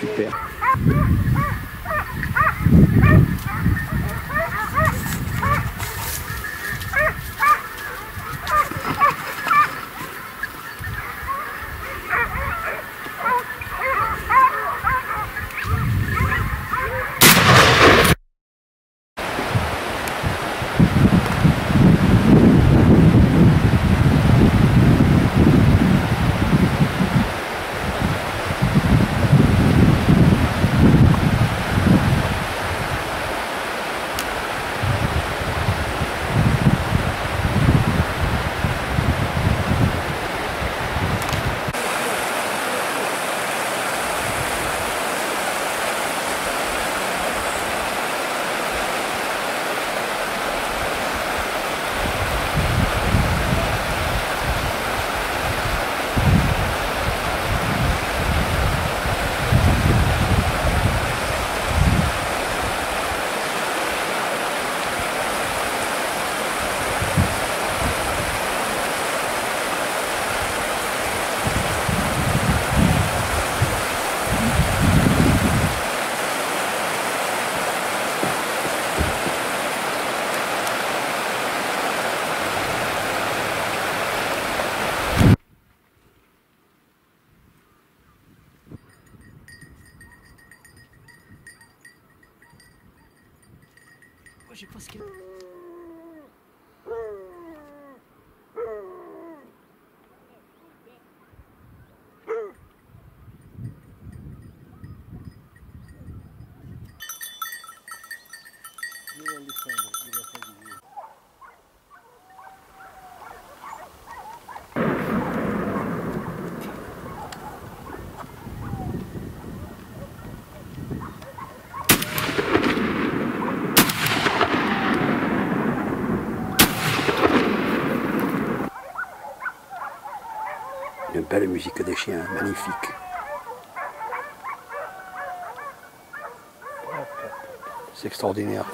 Super. Je pense que... Une belle musique des chiens, magnifique. C'est extraordinaire.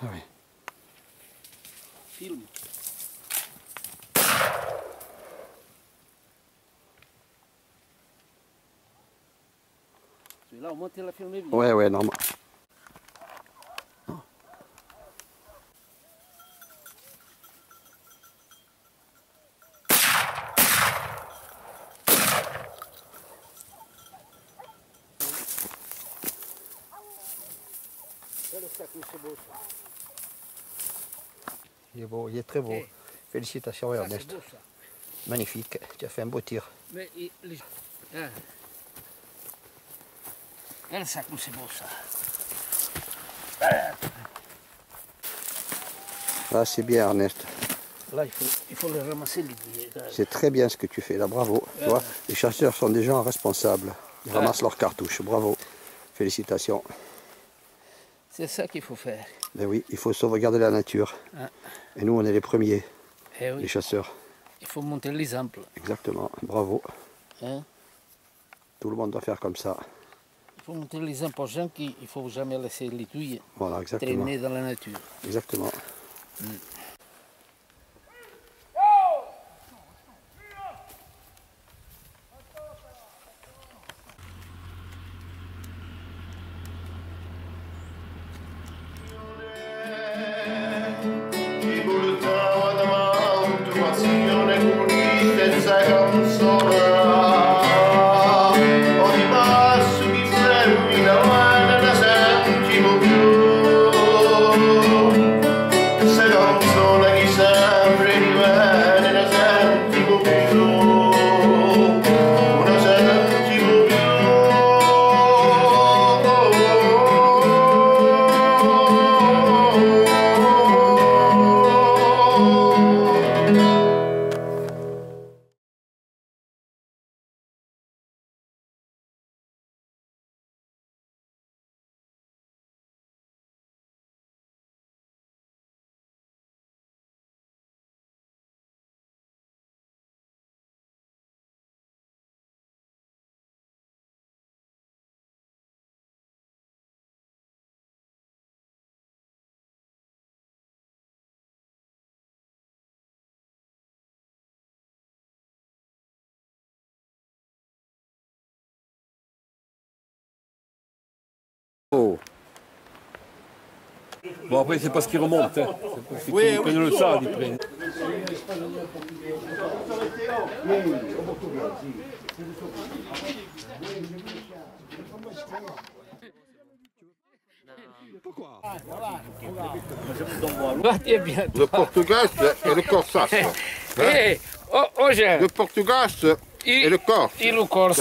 Ah oui. Film. Celui-là, au moins, tu l'as filmé bien. Ouais, normal. Il est beau, il est très beau. Hey. Félicitations Ça, Ernest. c'est beau, ça. Magnifique, tu as fait un beau tir. Mais ça, comme c'est beau, ça. Là c'est bien Ernest. Là, il faut le ramasser, lui. C'est très bien ce que tu fais là, bravo. Tu vois, les chasseurs sont des gens responsables. Ils ramassent leurs cartouches, bravo. Félicitations. C'est ça qu'il faut faire. Ben oui, il faut sauvegarder la nature. Ah. Et nous, on est les premiers, Eh oui. les chasseurs. Il faut monter l'exemple. Exactement, bravo. Hein? Tout le monde doit faire comme ça. Il faut monter l'exemple aux gens qu'il ne faut jamais laisser les douilles Voilà, exactement. traîner dans la nature. Exactement. Oh. Bon après c'est parce qu'il remonte, hein. C'est parce qu'ils prennent le sable, ils prennent. Bien. Le portugais et le corsace. Eh, oh, Le portugais et le corse. e lo corso.